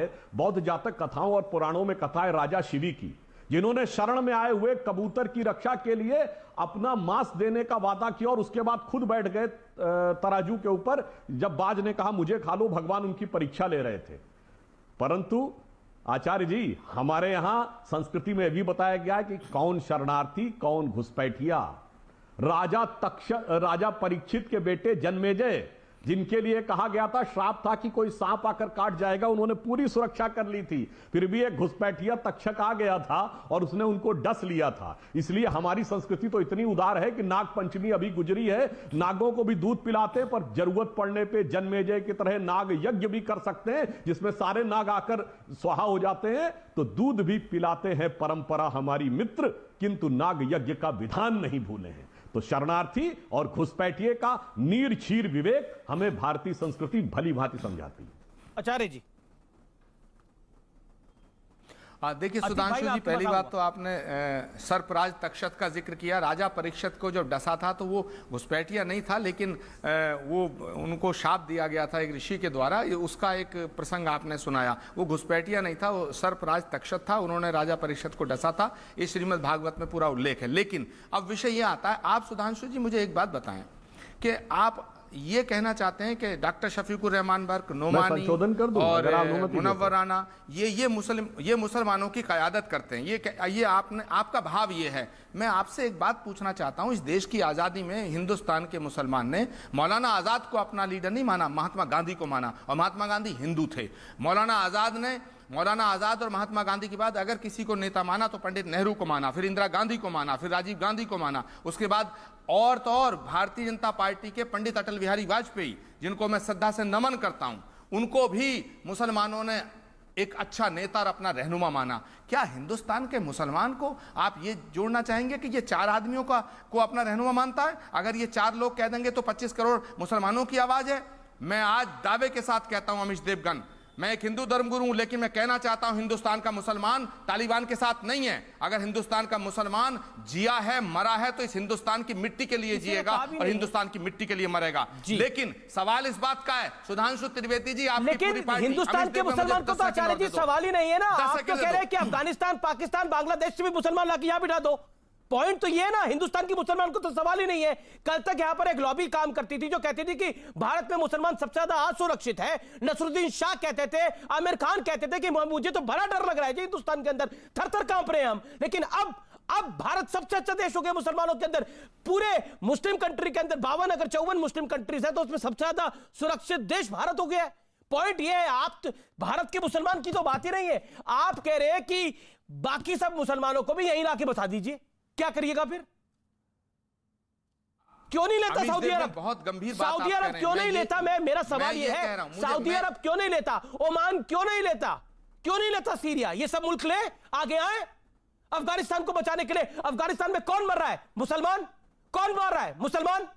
बौद्ध जातक कथाओं और पुराणों में कथा है राजा शिवी की, जिन्होंने शरण में आए हुए कबूतर की रक्षा के लिए अपना मांस देने का वादा किया और उसके बाद खुद बैठ गए तराजू के ऊपर। जब बाज ने कहा मुझे खा लो, भगवान उनकी परीक्षा ले रहे थे। परंतु आचार्य जी, हमारे यहां संस्कृति में भी बताया गया है कि कौन शरणार्थी कौन घुसपैठिया। राजा परीक्षित के बेटे जन्मेजय, जिनके लिए कहा गया था, श्राप था कि कोई सांप आकर काट जाएगा, उन्होंने पूरी सुरक्षा कर ली थी, फिर भी एक घुसपैठिया तक्षक आ गया था और उसने उनको डस लिया था। इसलिए हमारी संस्कृति तो इतनी उदार है कि नाग पंचमी अभी गुजरी है, नागों को भी दूध पिलाते हैं, पर जरूरत पड़ने पे जन्मेजय की तरह नाग यज्ञ भी कर सकते हैं, जिसमें सारे नाग आकर स्वाहा हो जाते हैं। तो दूध भी पिलाते हैं परंपरा हमारी मित्र, किंतु नाग यज्ञ का विधान नहीं भूले हैं। तो शरणार्थी और घुसपैठिए का नीर छीर विवेक हमें भारतीय संस्कृति भली भांति समझाती है। आचार्य जी, देखिए सुधांशु जी, पहली बात तो आपने सर्पराज तक्षक का जिक्र किया। राजा परीक्षित को जब डसा था तो वो घुसपैठिया नहीं था, लेकिन वो उनको शाप दिया गया था एक ऋषि के द्वारा, उसका एक प्रसंग आपने सुनाया। वो घुसपैठिया नहीं था, वो सर्पराज तक्षक था, उन्होंने राजा परीक्षित को डसा था। ये श्रीमद् भागवत में पूरा उल्लेख है। लेकिन अब विषय ये आता है, आप सुधांशु जी मुझे एक बात बताएं कि आप ये कहना चाहते हैं कि डॉक्टर शफीकुर रहमान बर्क, नोमानी और मुनव्वर राना ये मुसलमानों की क़यादत करते हैं, ये आपका भाव ये है। मैं आपसे एक बात पूछना चाहता हूं, इस देश की आज़ादी में हिंदुस्तान के मुसलमान ने मौलाना आज़ाद को अपना लीडर नहीं माना, महात्मा गांधी को माना, और महात्मा गांधी हिंदू थे। मौलाना आज़ाद और महात्मा गांधी के बाद अगर किसी को नेता माना तो पंडित नेहरू को माना, फिर इंदिरा गांधी को माना, फिर राजीव गांधी को माना, उसके बाद और तो और भारतीय जनता पार्टी के पंडित अटल बिहारी वाजपेयी, जिनको मैं श्रद्धा से नमन करता हूं, उनको भी मुसलमानों ने एक अच्छा नेता और अपना रहनुमा माना। क्या हिंदुस्तान के मुसलमान को आप ये जोड़ना चाहेंगे कि ये चार आदमियों को अपना रहनुमा मानता है? अगर ये चार लोग कह देंगे तो 25 करोड़ मुसलमानों की आवाज है। मैं आज दावे के साथ कहता हूं अमीश देवगन, मैं एक हिंदू धर्मगुरु हूं, लेकिन मैं कहना चाहता हूं हिंदुस्तान का मुसलमान तालिबान के साथ नहीं है। अगर हिंदुस्तान का मुसलमान जिया है, मरा है, तो इस हिंदुस्तान की मिट्टी के लिए जिएगा और हिंदुस्तान की मिट्टी के लिए मरेगा। लेकिन सवाल इस बात का है, सुधांशु त्रिवेदी जी, आपकी पूरी पार्टी, हिंदुस्तान के मुसलमान को तो आचार्य जी सवाल ही नहीं है ना। आप तो कह रहे हैं कि अफगानिस्तान, पाकिस्तान, बांग्लादेश से भी मुसलमान लाके यहां बिठा दो। पॉइंट तो ये है ना, हिंदुस्तान की मुसलमान को तो सवाल ही नहीं है। कल तक यहां पर एक लॉबी काम करती थी जो कहती थी कि भारत में मुसलमान सबसे ज्यादा असुरक्षित है। नसरुद्दीन शाह कहते थे, आमिर खान कहते थे कि मुझे तो बड़ा डर लग रहा है जी, हिंदुस्तान के अंदर थर थर कांप रहे हैं हम। लेकिन अब भारत सबसे अच्छा देश हो गया मुसलमानों के अंदर। पूरे मुस्लिम कंट्री के अंदर 52 अगर 54 मुस्लिम कंट्रीज है तो उसमें सबसे ज्यादा सुरक्षित देश भारत हो गया है। पॉइंट ये है, आप भारत के मुसलमान की तो बात ही नहीं है। आप कह रहे हैं कि बाकी सब मुसलमानों को भी यहीं लाके बसा दीजिए, क्या करिएगा फिर? क्यों नहीं लेता सऊदी अरब? बहुत गंभीर बात सऊदी अरब क्यों नहीं लेता? मेरा सवाल ये है, सऊदी अरब क्यों नहीं लेता? ओमान क्यों नहीं लेता? क्यों नहीं लेता सीरिया? ये सब मुल्क ले, आगे आए अफगानिस्तान को बचाने के लिए। अफगानिस्तान में कौन मर रहा है? मुसलमान। कौन मार रहा है? मुसलमान।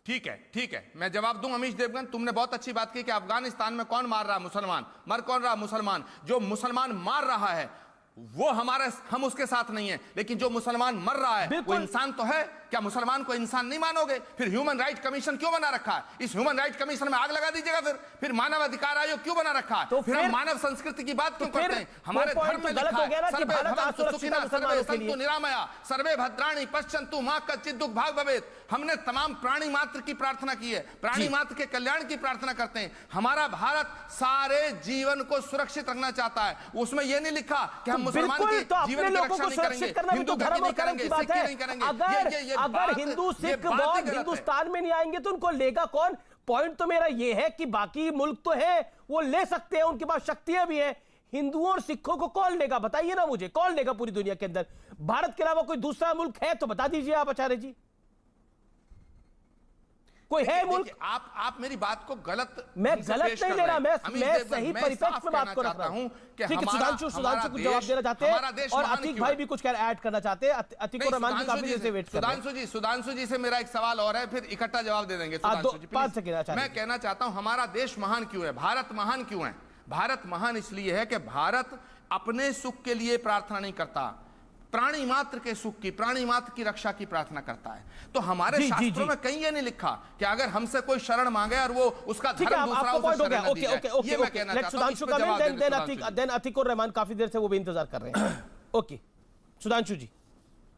ठीक है, मैं जवाब दूं अमीश देवगन। तुमने बहुत अच्छी बात की कि अफगानिस्तान में कौन मार रहा है? मुसलमान। मर कौन रहा? मुसलमान। जो मुसलमान मार रहा है वो हम उसके साथ नहीं है, लेकिन जो मुसलमान मर रहा है वो इंसान तो है। क्या मुसलमान को इंसान नहीं मानोगे? फिर ह्यूमन राइट कमीशन क्यों बना रखा है? इस ह्यूमन राइट कमीशन में आग लगा दीजिएगा। फिर मानव अधिकार आयोग क्यों बना रखा है? तो फिर हम मानव संस्कृति की बात क्यों करते हैं? हमारे धर्म में लिखा है सर्वे भवन्तु सुखिनः सर्वे सन्तु निरामया सर्वे भद्राणि पश्यन्तु मा कश्चित् दुःख भाग् भवेत्। हमने तमाम प्राणी मात्र की प्रार्थना की है, प्राणी मात्र के कल्याण की प्रार्थना करते हैं। हमारा भारत सारे जीवन को सुरक्षित रखना चाहता है। उसमें यह नहीं लिखा कि हम मुसलमान के जीवन की रक्षा नहीं करेंगे, हिंदू धर्म नहीं करेंगे, सिख नहीं करेंगे। अगर हिंदू सिख बौद्ध हिंदुस्तान में नहीं आएंगे तो उनको लेगा कौन? पॉइंट तो मेरा यह है कि बाकी मुल्क तो है, वो ले सकते हैं, उनके पास शक्तियां भी हैं। हिंदुओं और सिखों को कौन लेगा? बताइए ना मुझे, कौन लेगा पूरी दुनिया के अंदर? भारत के अलावा कोई दूसरा मुल्क है तो बता दीजिए आप आचार्य जी, कोई है मुल्क? आप मेरी बात को मैं गलत नहीं ले रहा, मैं सही परिप्रेक्ष्य में बात को रख रहा हूं। सुधांशु को जवाब देना चाहते हैं और अतीक भाई भी कुछ ऐड करना चाहते हैं। अतीक और रहमान जी काफी देर से वेट कर रहे हैं। सुधांशु जी से मेरा एक सवाल और है, फिर इकट्ठा जवाब दे देंगे। 5 सेकंड। मैं कहना चाहता हूं हमारा देश महान क्यों है? भारत महान क्यों है? भारत महान इसलिए है कि भारत अपने सुख के लिए प्रार्थना नहीं करता, प्राणी मात्र के सुख की, प्राणी मात्र की रक्षा की प्रार्थना करता है। तो हमारे शास्त्रों में कहीं ये नहीं लिखा कि अगर हमसे कोई शरण मांगे और वो उसका धर्म दूसरा उसे शरण न दी जाए। ये मैं कहना चाहता हूं। देन अतीकुर रहमान काफी देर से वो भी इंतजार कर रहे हैं। ओके सुधांशु जी।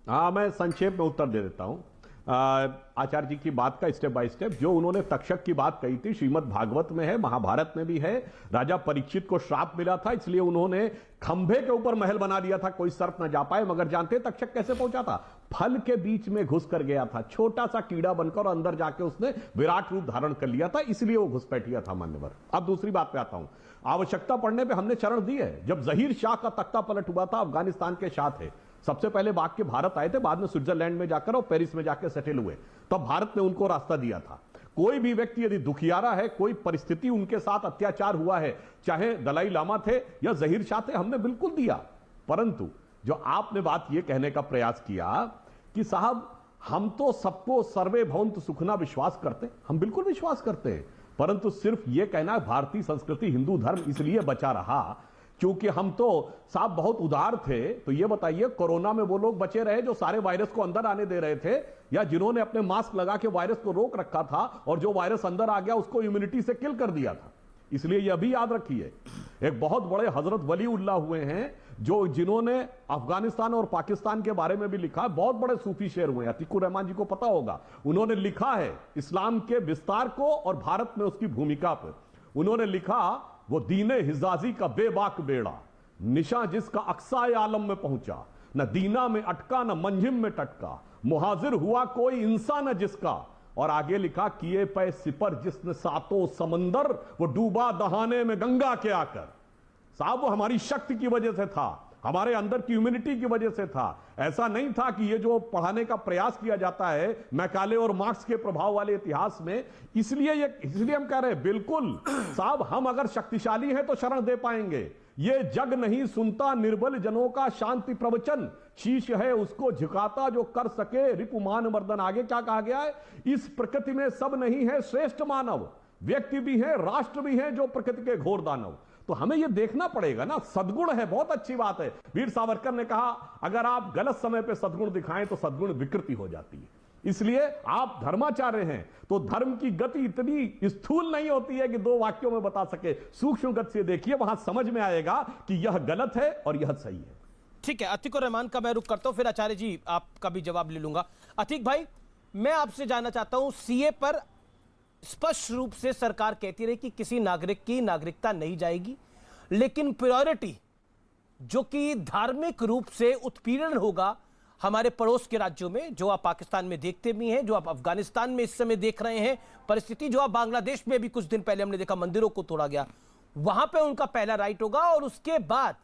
हाँ, मैं संक्षेप में उत्तर दे देता हूं। आचार्य जी की बात का स्टेप बाय स्टेप, जो उन्होंने तक्षक की बात कही थी, श्रीमद् भागवत में है, महाभारत में भी है। राजा परीक्षित को श्राप मिला था, इसलिए उन्होंने खंभे के ऊपर महल बना दिया था, कोई सर्प न जा पाए। मगर जानते तक्षक कैसे पहुंचा था? फल के बीच में घुस कर गया था, छोटा सा कीड़ा बनकर, अंदर जाके उसने विराट रूप धारण कर लिया था, इसलिए वो घुसपैठिया था मान्यवर। अब दूसरी बात पे आता हूं। आवश्यकता पड़ने पे हमने शरण दी है। जब जहीर शाह का तख्ता पलट हुआ था, अफगानिस्तान के शाह थे, सबसे पहले भाग के भारत आए थे, बाद में स्विट्जरलैंड में जाकर और पेरिस में जाकर सेटल हुए, तब भारत ने उनको रास्ता दिया था। कोई भी व्यक्ति यदि दुखियारा है, कोई परिस्थिति उनके साथ अत्याचार हुआ है, चाहे दलाई लामा थे या जहीर शाह थे, हमने बिल्कुल दिया। परंतु जो आपने बात यह कहने का प्रयास किया कि साहब हम तो सबको सर्वे भवन्तु सुखना विश्वास करते, हम बिल्कुल विश्वास करते हैं, परंतु सिर्फ यह कहना भारतीय संस्कृति हिंदू धर्म इसलिए बचा रहा क्योंकि हम तो साहब बहुत उदार थे। तो ये बताइए, कोरोना में वो लोग बचे रहे जो सारे वायरस को अंदर आने दे रहे थे, या जिन्होंने अपने मास्क लगा के वायरस को रोक रखा था और जो वायरस अंदर आ गया उसको इम्यूनिटी से किल कर दिया था? इसलिए यह भी याद रखिए, एक बहुत बड़े हजरत वलीउल्लाह हुए हैं जो जिन्होंने अफगानिस्तान और पाकिस्तान के बारे में भी लिखा है, बहुत बड़े सूफी शेर हुए हैं, अतीकुर रहमान जी को पता होगा। उन्होंने लिखा है इस्लाम के विस्तार को और भारत में उसकी भूमिका पर। उन्होंने लिखा, वो दीने हिजाजी का बेबाक बेड़ा, निशा जिसका अक्साए आलम में पहुंचा, न दीना में अटका न मंजिम में टटका, मुहाजिर हुआ कोई इंसान न जिसका। और आगे लिखा, किए पे सिपर जिसने सातों समंदर, वो डूबा दहाने में गंगा के आकर। साहब वो हमारी शक्ति की वजह से था, हमारे अंदर की इम्यूनिटी की वजह से था। ऐसा नहीं था कि ये जो पढ़ाने का प्रयास किया जाता है मैकाले और मार्क्स के प्रभाव वाले इतिहास में, इसलिए हम कह रहे हैं बिल्कुल साहब, हम अगर शक्तिशाली हैं तो शरण दे पाएंगे। ये जग नहीं सुनता निर्बल जनों का शांति प्रवचन, शीश है उसको झुकाता जो कर सके रिपुमान मर्दन। आगे क्या कहा गया है? इस प्रकृति में सब नहीं है श्रेष्ठ मानव, व्यक्ति भी है राष्ट्र भी है जो प्रकृति के घोर दानव। तो हमें यह देखना पड़ेगा ना, सद्गुण है, बहुत अच्छी बात है। वीर सावरकर ने कहा, अगर आप गलत समय पे सद्गुण दिखाएं तो सद्गुण विकृति हो जाती है। इसलिए आप धर्माचार्य हैं तो धर्म की गति इतनी स्थूल नहीं होती है कि दो वाक्यों में बता सके। सूक्ष्म गति से देखिए, वहां समझ में आएगा कि यह गलत है और यह सही है। ठीक है, अतीकुर रहमान का मैं रुख करता हूं, फिर आचार्य जी आपका भी जवाब ले लूंगा। अतीक भाई, मैं आपसे जानना चाहता हूं, सीए पर स्पष्ट रूप से सरकार कहती रही कि किसी नागरिक की नागरिकता नहीं जाएगी, लेकिन प्रायोरिटी जो कि धार्मिक रूप से उत्पीड़न होगा हमारे पड़ोस के राज्यों में, जो आप पाकिस्तान में देखते भी हैं, जो आप अफगानिस्तान में इस समय देख रहे हैं परिस्थिति, जो आप बांग्लादेश में भी कुछ दिन पहले हमने देखा मंदिरों को तोड़ा गया, वहां पे उनका पहला राइट होगा। और उसके बाद